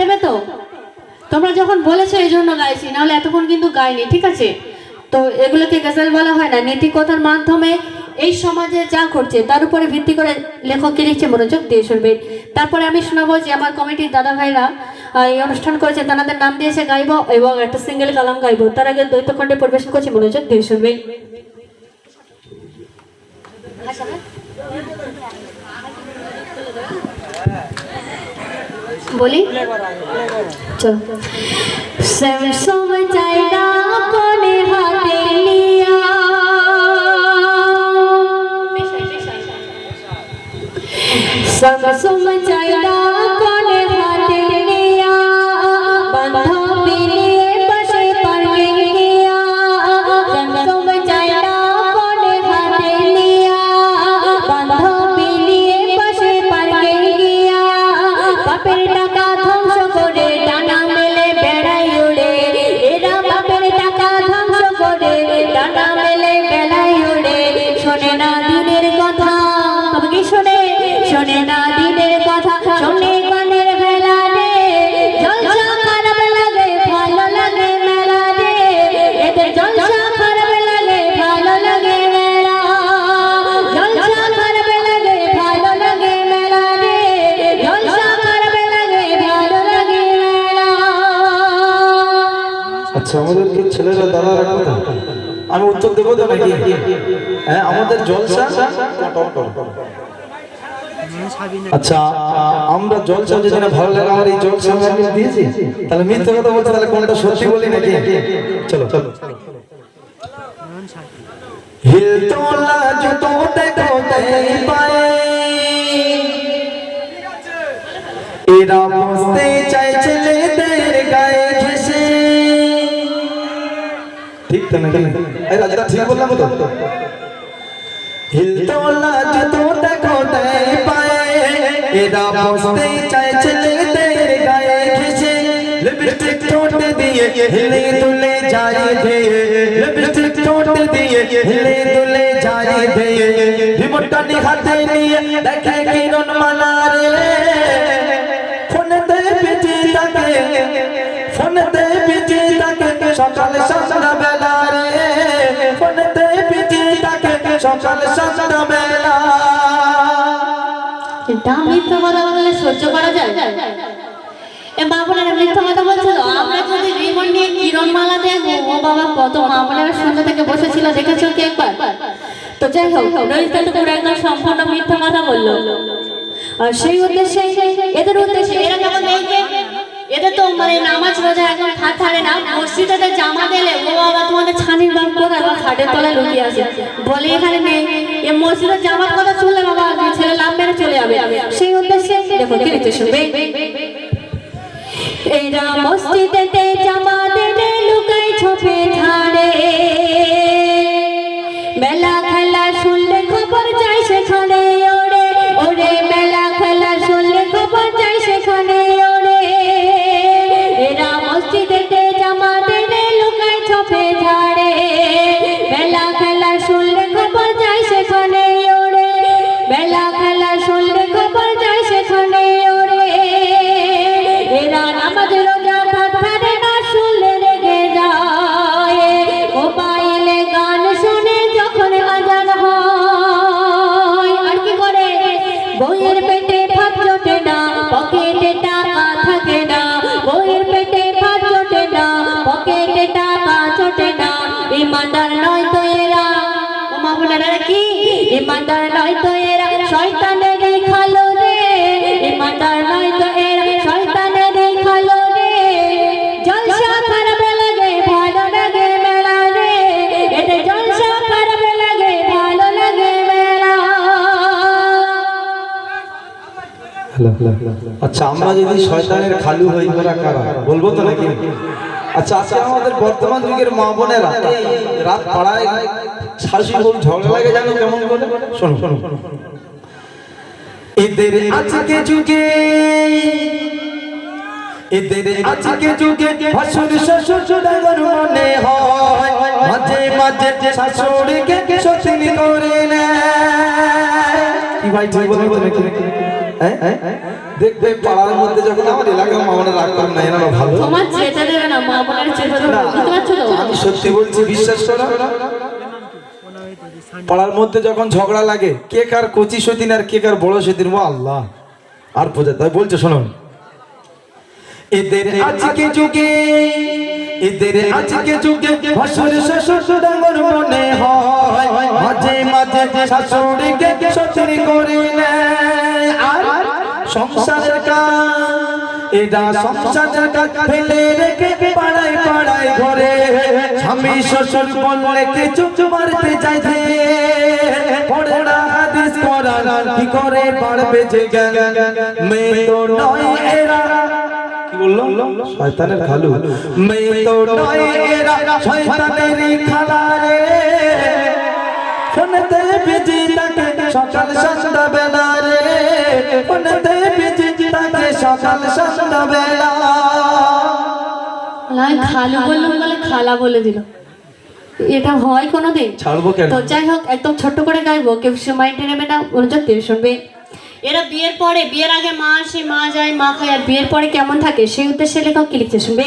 দেবে তো? তোমরা যখন বলেছো এই জন্য গাইছি, নাহলে এতক্ষণ কিন্তু গাইনি, ঠিক আছে? তো এগুলোকে গজল বলা হয় না, নীতিকথার মাধ্যমে এই সমাজে যা করছে তার উপরে ভিত্তি করে লেখককে লিখছে, মনোযোগ দিয়ে শুনবে। তারপরে আমি শোনাবো যে আমার কমিটির দাদা ভাইরা এই অনুষ্ঠান করেছে, তাদের নাম দিয়েছে গাইবো এবং একটা সিঙ্গেল কালাম গাইবো। তার আগে দ্বৈত খণ্ডে পরিবেশন করছি, মনোযোগ দিয়ে শুনবে। বলি চলো। স্যামসাং চাইনা কোনে হাতে লিয়া, স্যামসাং চাইনা কোনে হাতে লিয়া, বান্ধবী নিয়ে বসে পার্কে গিয়া। স্যামসাং চাইনা কোনে হাতে লিয়া, বান্ধবী নিয়ে বসে পার্কে গিয়া। বাপের টাকা ধ্বংস করে ডানা মেলে বেড়াই উড়ে, এরা বাপের টাকা ধ্বংস করে ডানা মেলে বেড়াই উড়ে। শোনে না দিনের কথা, তবে কি শোনে? শোনে না দিনের কথা, শোনে গানের বেলা রে। জলসা খারাপ লাগে, ভালো লাগে মেলা রে। এদের জলসা খারাপ লাগে, ভালো লাগে মেলা। জলসা খারাপ লাগে, ভালো লাগে মেলা রে। জলসা খারাপ লাগে, ভালো লাগে মেলা। আচ্ছা, আমাদেরকে ছেলেরা দাঁড়া রাখো না, আমি উত্তর দেবো তো নাকি? হ্যাঁ, আমাদের জলসা। আচ্ছা, আমরা জলসা যে জন্য ভালো লাগে, আমার এই জলসা আমি দিয়েছি, তাহলে মিথ্যে কথা বলছে, তাহলে কোনটা সত্যি বলি নাকি? চলো চলো। হিল তোলা জুতো দেখো দেই পায়ে, এরা বসতে চাই ছেলেদের গায়ে ঘেসে। ঠিক তো নাকি? এই রাজা ঠিক বললাম তো? হিল তোলা জুতো দেখো দেই পায়ে, এরা বসতে চাই ছেলেদের গায়ে ঘেসে। লিপস্টিক ঠোঁট দিয়ে হিলে দুলে যায় ধেয়ে, লিপস্টিক ঠোঁট দিয়ে হিলে দুলে যায় ধেয়ে। রিমোটটা হাতে নিয়ে দেখে কিরণ মালা রে, ফোনেতে বিজি থাকে, ফোনেতে বিজি থাকে সকাল সন্ধ্যা বেলা রে। ফোনেতে বিজি থাকে সকাল সন্ধ্যা বেলা। এটা মিথ্যা কথা বললে সহ্য করা যায়? এ বাবুরা মিথ্যা কথা বলছিল। আমরা যদি রিমোট নিয়ে কিরণমালা দেখবো, ও বাবা কত মা বোনেরা সন্ধ্যা থেকে বসেছিল, দেখেছো কি একবার? তো যাই হোক, রোহিত পুরো একদম সম্পূর্ণ মিথ্যা কথা বললো। আর সেই উদ্দেশ্যে, এদের উদ্দেশ্যে, এরা যেমন দেখবে এদের তো মানে নামাজ রোজা একদম হাত ছাড়ে না। মসজিদে জামা দিলে ও বাবা তোমাদের ছানির বাপ কোথায়, বা খাটের তলায় লুকিয়ে আছে, বলে এখানে নেই। এ মসজিদের জামার কথা শুনলে বাবা ছেলে লাভ মেরে চলে যাবে। সেই উদ্দেশ্যে দেখো কি লিখতে শুনবে। এরা মসজিদেতে জামা দিলে লুকাই ছোপে ঝাড়ে, মেলা খেলা শুনলে খবর যায় সেখানে ওরে। ওরে মেলা খেলা শুনলে খবর যায় সেখানে ওরে। এরা মসজিদেতে জামা দিলে লুকাই ছোপে ঝাড়ে, মেলা খেলা শুনলে খবর যায় সেখানে ওরে। মেলা খেলা শুনলে খবর যায় সেখানে ওরে। এরা নামাজ রোজা ভাত ছাড়ে না, শুনলে রেগে যায়। মোবাইলে গান শুনে যখন আজান হয়, আর কি করে? বইয়ের পেটে ভাত জোটে না, পকেটে টাকা থাকে না। বইয়ের পেটে ভাত জোটে না, পকেটে টাকা জোটে না। ইমানদার নয় তো এরা, ও মা বোনেরা কি? ইমানদার নয় তো এরা, শয়তানেরই খালো রে। ইমানদার নয় তো এরা, শয়তানেরই খালো রে। জলসা খারাপ লাগে, ভালো লাগে মেলা রে। এদের জলসা খারাপ লাগে, ভালো লাগে মেলা। আচ্ছা, আমরা যদি শয়তানের খালু হই, ওরা কারা বলবো তো নাকি? আচ্ছা, আজকে আমাদের বর্তমান যুগের মা বোনেরা রাত পাড়ায় শাশি বল ঝগড়া লাগে, জানো কেমন করে? শোনো শোনো। এদের আজকে যুগে, এদের আজকে যুগে ভাসুর শ্বশুর জোড়াগর মনে হয়, মাঝে মাঝে শাশুড়িকে সতীনী করে নেয়। কি ভাই তুই বলবি তো নাকি? হ্যাঁ দেখবে পাড়ার মধ্যে যখন আমার এলাকার মামলা রাগ করে না এরা ভালো তোমার যেতে দেবে না, মা বোনের যেতে দেবে না, বুঝতে পারছো তো? আমি সত্যি বলছি, বিশ্বাস করো। পাড়ার মধ্যে যখন ঝগড়া লাগে, কে কার কচি সতীন আর কে কার বড় সতীন, ও আল্লাহ আর বোঝা। তাই বলছে শুনুন, এদের আজকে যুগে, এদের আজকে যুগে ভাসুর শ্বশুর ডাঙর মনে হয়, মাঝে মাঝে শাশুড়িকে সতীন করে নেয়। আর সংসারের কাজ, এরা সংসারের কাজ ফেলে রেখে পাড়ায় পাড়ায় ঘরে স্বামী শ্বশুর বললে কিছু মারতে চাইছে, পড়ে না হাদিস কোরআন, কি করে পারবে যে জ্ঞান, মেয়ে তো নয় এরা, কি বললো শয়তানের খালু, মেয়ে তো নয় এরা শয়তানেরই খালা রে, ফোনেতে বিজি থাকে সকাল সন্ধ্যা বেলা রে, ফোনেতে বিজি থাকে সকাল সন্ধ্যা বেলা। আমি খালু বললাম বলে খালা বলে দিল, এটা হয় কোনোদিন? ছাড়বো কেন? তো যাই হোক, একদম ছোট্ট করে গাইবো, কেউ মাইন্ডে নেবে না, মনোযোগ দিয়ে শুনবে। এরা বিয়ের পরে, বিয়ের আগে মা আসে, মা যায়, মা খায়, আর বিয়ের পরে কেমন থাকে সেই উদ্দেশ্যে লেখক কি লিখতে শুনবে।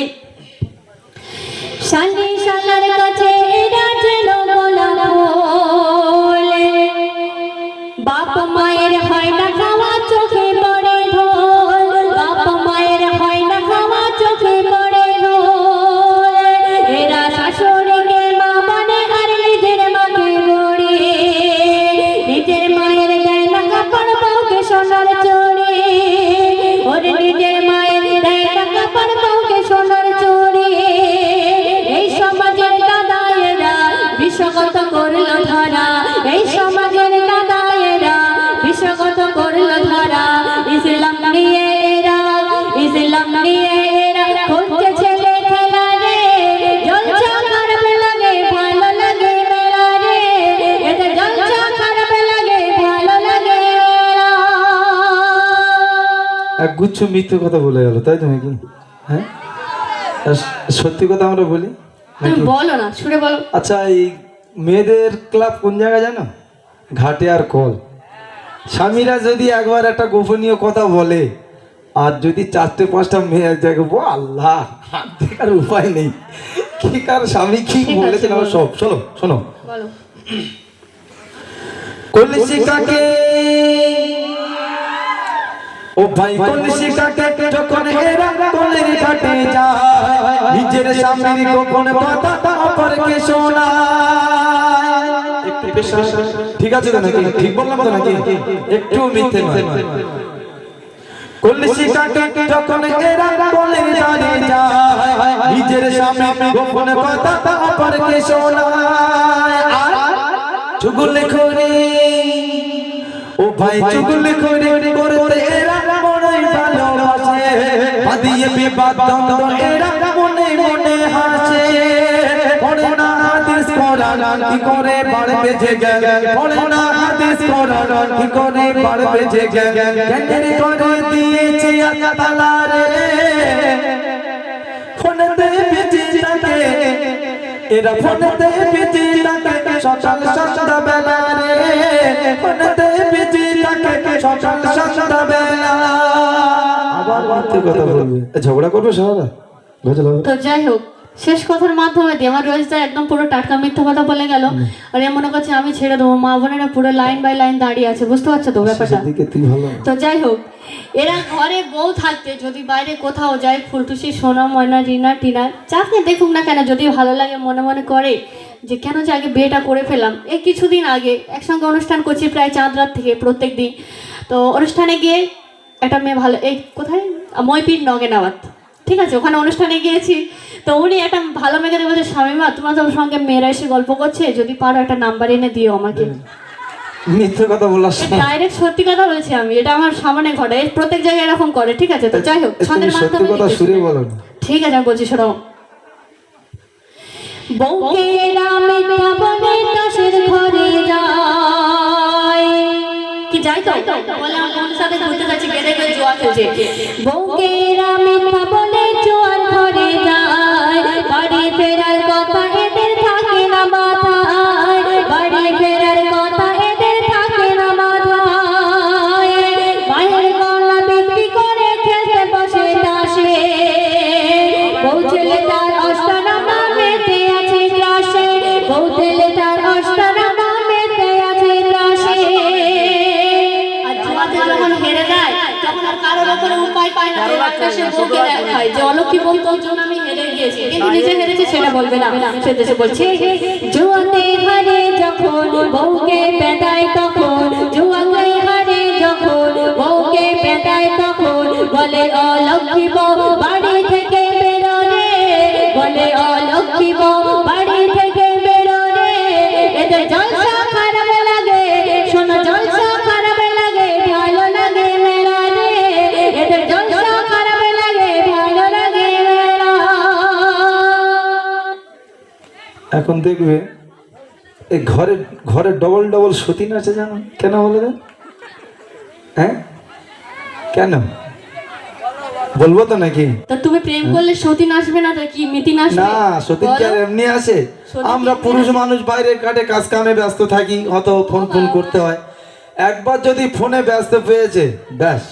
শালি শালার কাছে এরা যেন গোলাপ ফুল, বাপ মায়ের হয় না খাওয়া চোখে পড়ে ঢোল, বাপ মায়ের হয় না খাওয়া চোখে পড়ে ঢোল, এরা শাশুড়িকে মা মানে আর নিজের মাকে গড়ে, নিজের মায়ের দেয় না কাপড় বউকে সোনার চড়ে, ওরে নিজের মায়ের দেয় না কাপড় বউকে সোনার চড়ে, এই সমাজের দাদায়েরা বিশ্বগত করলো ধরা, এই সমাজের দাদায়েরা বিশ্বগত করলো ধরা, ইসলাম নিয়ে এরা, ইসলাম নিয়ে এরা করছে ছেলে খেলা রে, জলসা খারাপ লাগে ভালো লাগে মেলা রে, এতে জলসা খারাপ লাগে ভালো লাগে মেলা। এক গুচ্ছ মিথ্যে কথা বলে গেল, তাই তো নাকি? হ্যাঁ, আর সত্যি কথা আমরা বলি তুমি নাকি? বলো না, সুরে বলো। আচ্ছা, এই মেয়েদের ক্লাব কোন জায়গায় জানো? ঘাটে আর কল। স্বামীরা যদি একবার একটা গোপনীয় কথা বলে, আর যদি 4-5টা মেয়ে এক জায়গায়, ও আল্লাহ, হাত দেখার উপায় নেই, কি কার স্বামী কি ঠিক বলেছে আছে, না সব। শোনো শোনো, বলো। কলসি কাকে, ও ভাই কলসি কাকে যখন এরা কলের ঘাটে যায়, নিজের স্বামীর গোপন কথা অপরকে শোনায়। একটু বেশ ঠিক আছে তো নাকি? ঠিক বললাম তো নাকি? একটু মিথ্যে নয়। কলসি কাকে যখন এরা কলের ঘাটে যায়, নিজের স্বামীর গোপন কথা অপরকে শোনায়। আর চুগলি করে, ও ভাই চুগলি করে করতে এরা মনে ভালোবাসে, বাদিয়ে বিবাদ দ্বন্দ্ব এরা মনে মনে হাসে, পড়ে না হাদিস কোরআন, কি করে বাড়বে যে জ্ঞান, পড়ে না হাদিস কোরআন, কি করে বাড়বে যে জ্ঞান, জ্ঞানের করে দিয়েছে আল্লাহ তাআলা রে, ফোনেতে বিজি থাকে এরা, ফোনেতে বিজি থাকে সকাল সন্ধ্যা বেলা রে, ফোনেতে বিজি থাকে সকাল সন্ধ্যা বেলা। আবার মিথ্যে কথা বলবে, ঝগড়া করবে সারা গজল হবে। তো যাই হোক, শেষ কথার মাধ্যমে দিয়ে আমার রোজদা একদম পুরো টাটকা মিথ্যা কথা বলে গেল, আর এ মনে করছে আমি ছেড়ে দেবো, মা বোনেরা পুরো লাইন বাই লাইন দাঁড়িয়ে আছে, বুঝতে পারছো তো ব্যাপারটা? সেদিকে তুই ভালো। তো যাই হোক, এরা ঘরে বউ থাকতে যদি বাইরে কোথাও যায়, ফুলটুসি, সোনা, ময়না, রিনা, টিনা, যাকে দেখুক না কেন, যদি ভালো লাগে মনে মনে করে যে কেন যে আগে বিয়েটা করে ফেলাম। এই কিছুদিন আগে একসঙ্গে অনুষ্ঠান করছি প্রায় চাঁদ রাত থেকে প্রত্যেক দিন। তো অনুষ্ঠানে গিয়ে একটা মেয়ে ভালো, এই কোথায়, মইপির নগেনাবাদ, ঠিক আছে, ওখানে অনুষ্ঠানে গিয়েছি। তো উনি একটা ভালো মেয়েকে বলছে, স্বামীমা তোমার সঙ্গে মেয়েরা এসে গল্প করছে, যদি পারো একটা নাম্বার এনে দিও আমাকে। মিথ্যে কথা বলার ডাইরেক্ট সত্যি কথা বলছি আমি, এটা আমার সামনে ঘটে, প্রত্যেক জায়গায় এরকম করে, ঠিক আছে? তো যাই হোক, ছন্দের সত্যি মাধ্যমে কথা সুরে বলো না। ঠিক আছে, আমি বলছি শোনো। বউকে রামে বনে দাসের ঘরে যায়, কি যাই তো বলে আমার বোনের সাথে ঘুরতে যাচ্ছি, গেলে গিয়ে জুয়া খেলছে। বউকে রামে বনে জুয়ার ঘরে যায়, বাড়ি ফেরার কথা এদের থাকে না মাথায়, বাড়ি ফেরার কথা এদের থাকে না মাথায়, মায়ের গলা বিক্রি একটা সে বউকে দেখায় যে অলক্ষী বউ তোর জন্য আমি হেরে গিয়েছি, কিন্তু নিজে হেরেছে সেটা বলবে না। সে দেশে বলছে জুয়াতে হারে যখন বউকে পেটায় তখন, জুয়াতে হারে যখন বউকে পেটায় তখন বলে অলক্ষী বউ বাড়ি থেকে বেরো রে, বলে অলক্ষী বউ বাড়ি থেকে বেরো রে। এদের জলসা খারাপ লাগে, শোনো জলসা খারাপ লাগে, ভালো লাগে মেলা রে। এদের জলসা খারাপ লাগে, ভালো লাগে মেলা। এখন দেখবে এই ঘরে ঘরে ডবল ডবল সতীন আছে, জানো কেন বলে দেন? হ্যাঁ কেন বলবো তো নাকি? তো তুমি প্রেম করলে সতীন আসবে না তো কি মিতিন আসবে? না, সতীন কি আর এমনি আসে? আমরা পুরুষ মানুষ বাইরে কাটে কাজ কামে ব্যস্ত থাকি, হয়তো ফোন ফোন করতে হয়। একবার যদি ফোনে ব্যস্ত পেয়েছে ব্যাস,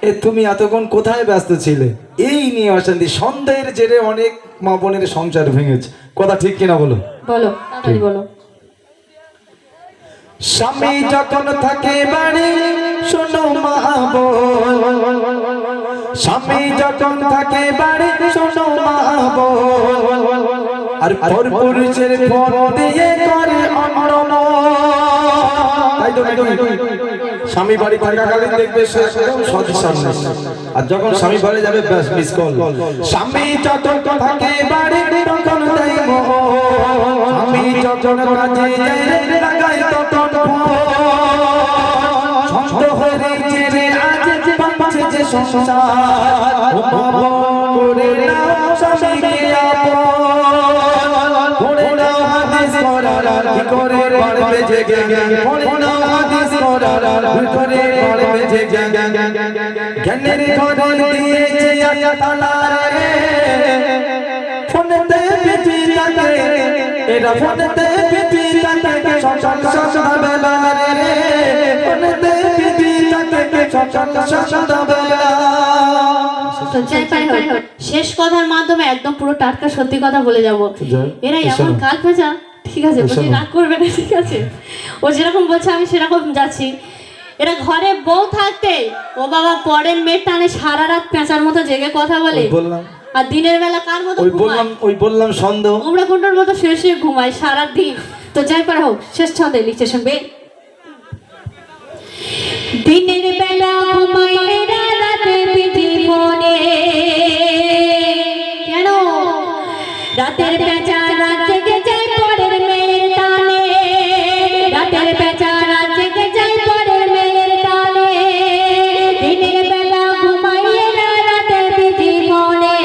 এ তুমি এতক্ষণ কোথায় ব্যস্ত ছিলে, এই নিয়ে অশান্তি। সন্দেহের জেরে অনেক মা বোনের সংসার ভেঙেছে। কথা ঠিক কিনা বলো? বলো তাড়াতাড়ি বলো। স্বামী যখন থাকে বাড়ি, শোনো মা বোন, স্বামী যখন থাকে বাড়ি, শোনো মা বোন, আর পর পুরুষের ফোন দিয়ে করে অন্যমন। তাই তো নাকি? স্বামী বাড়ি থাকাকালীন দেখবে সে সৎ সামনে, আর যখন স্বামী বাড়ি যাবে ব্যাস মিস কল। স্বামী যখন থাকে বাড়ি তখন তাই মোহ, স্বামী যখন কাজে যায় লাগায় তখন ছন্দ হয়েছে রে আজ বাঁচছে যে সংসার, করে নাও স্বামীকে আপন, করে নাও হাদিস করার কি করে পারবে জেগে, করে নাও হাদিস করার কি করে পারবে জেগে। জ্ঞানের ঘরে দিয়েছে তালা রে, ফোনেতে পিটি থাকে, এরা ফোনেতে পিটি থাকে সকাল সন্ধ্যাবেলা রে, ফোনেতে পিটি থাকে সকাল সন্ধ্যাবেলা। শেষ কথার মাধ্যমে একদম পুরো টাটকা সত্যি কথা বলে যাব। এরা এমন কাল পেঁচা, ঠিক আছে বলছি রাগ করবে না, ঠিক আছে? ও যেরকম বলছে আমি সেরকম যাচ্ছি। এরা ঘরে বউ থাকতে ও বাবা পরের মেয়ের টানে সারা রাত পেঁচার মতো জেগে কথা বলে, আর দিনের বেলা কার মতো ওই বললাম সন্দেহ আমরা কোনটার মতো শেষে ঘুমাই সারা দিন। তো যাই পারে হোক, শেষ ছন্দে লিখছে শুনবে। দিনের বেলা ঘুমাই এরা রাতে পিঠি ফোনে, কেন? রাতের পেঁচা রাত জেগে যায় পরের মেয়ের টানে, রাতের পেঁচা রাত জেগে যায় পরের মেয়ের টানে। দিনের বেলা ঘুমাই এরা রাতে পিঠি ফোনে,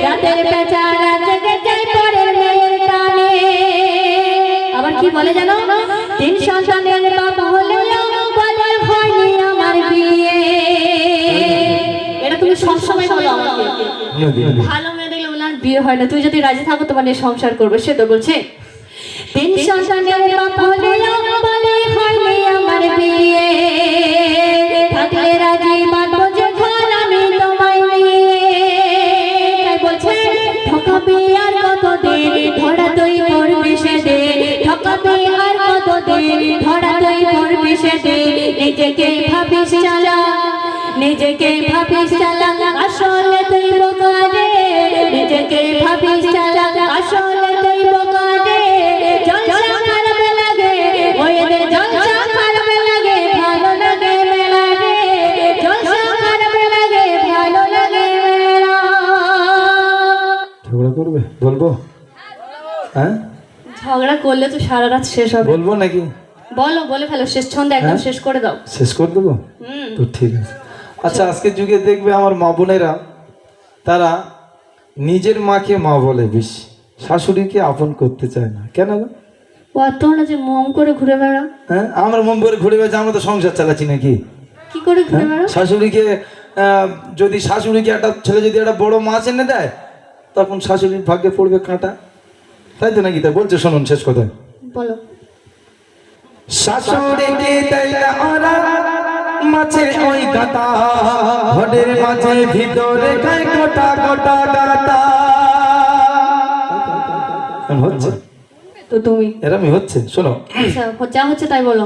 রাতের পেঁচা রাত জেগে যায় পরের মেয়ের টানে। আবার কি বলে জানো? তিন সন্তানের বাবা হলেও বলে হয়নি আমার বিয়ে। এটা তুমি সবসময় বলো আমাকে, ভালো মেয়ে দেখলে বলে আমার বিয়ে হয় না, তুই যদি রাজি থাকো তোমার নিয়ে সংসার করবে। সে তো বলছে তিন সন্তানের বাবা হলেও বলে হয়নি আমার বিয়ে, থাকলে রাজি বাঁধবো যে ঘর আমি তোমায় নিয়ে। তাই বলছে ঠকাবি আর কতদিন, ধরা তুই পড়বি সেদিন, ঠকাবি আর কতদিন, ধরা তুই পড়বি সেদিন। নিজেকে ভাবিস চালা, নিজেকে ভাবিস চালা, আসলে তুই বোকা রে, নিজেকে ভাবিস চালা, আসলে তুই বোকা রে। জলসা খারাপ লাগে, ওদের জলসা খারাপ লাগে, ভালো লাগে মেলা রে। জলসা খারাপ লাগে, ভালো লাগে মেলা। ঝগড়া করবে বলবো? হ্যাঁ ঝগড়া করলে তো সারা রাত শেষ হবে। বলবো নাকি? বলো, বলে ফেলো, শেষ ছন্দে একদম শেষ করে দাও। শেষ করে দেবো তো ঠিক আছে। আচ্ছা, আজকের যুগে দেখবে আমার মা বোনেরা তারা নিজের মাকে মা বলে বেশি, শাশুড়িকে আপন করতে চায় না। কেন গো? ও আর তোমরা যে মম করে ঘুরে বেড়াও। হ্যাঁ, আমরা মম করে ঘুরে বেড়াচ্ছি, আমরা তো সংসার চালাচ্ছি নাকি? কি করে ঘুরে বেড়াও? শাশুড়িকে যদি শাশুড়িকে একটা ছেলে যদি একটা বড় মাছ এনে দেয়, তখন শাশুড়ির ভাগ্যে পড়বে কাঁটা। তাই তো নাকি? তাই বলছে, শুনুন শেষ কথা বলো। শাশুড়িকে দেয় না ওরা মাছের ওই গাতা, ঘরের মাঝে ভিতরে খায় গোটা গোটা গাতা। হচ্ছে তো তুমি এরমই হচ্ছে, শোনো। আচ্ছা যা হচ্ছে তাই বলো।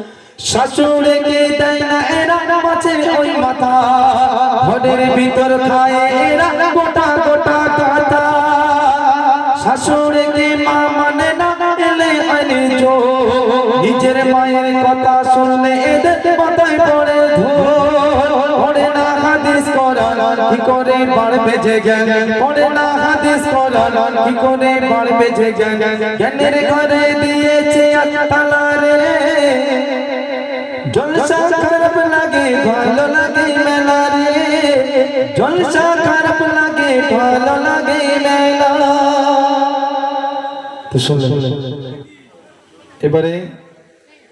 শাশুড়িকে দেয় না এরা মাছের ওই মাথা, ঘরের ভিতর খায় এরা গোটা গোটা কাতা শাশুড়িকে মা মানে না এলে আইনে জো নিজের মায়ের কথা শুনলে এদের মাথায় পড়ে পড়ে না হাদিস কোরআন কি করে পারবে যে জ্ঞান পড়ে না হাদিস কোরআন কি করে পারবে যে জ্ঞান জ্ঞানের ঘরে দিয়েছে তালা রে জলসা খারাপ লাগে ভালো লাগে মেলা রে জলসা খারাপ লাগে ভালো লাগে মেলা তো শুনলেন এবারে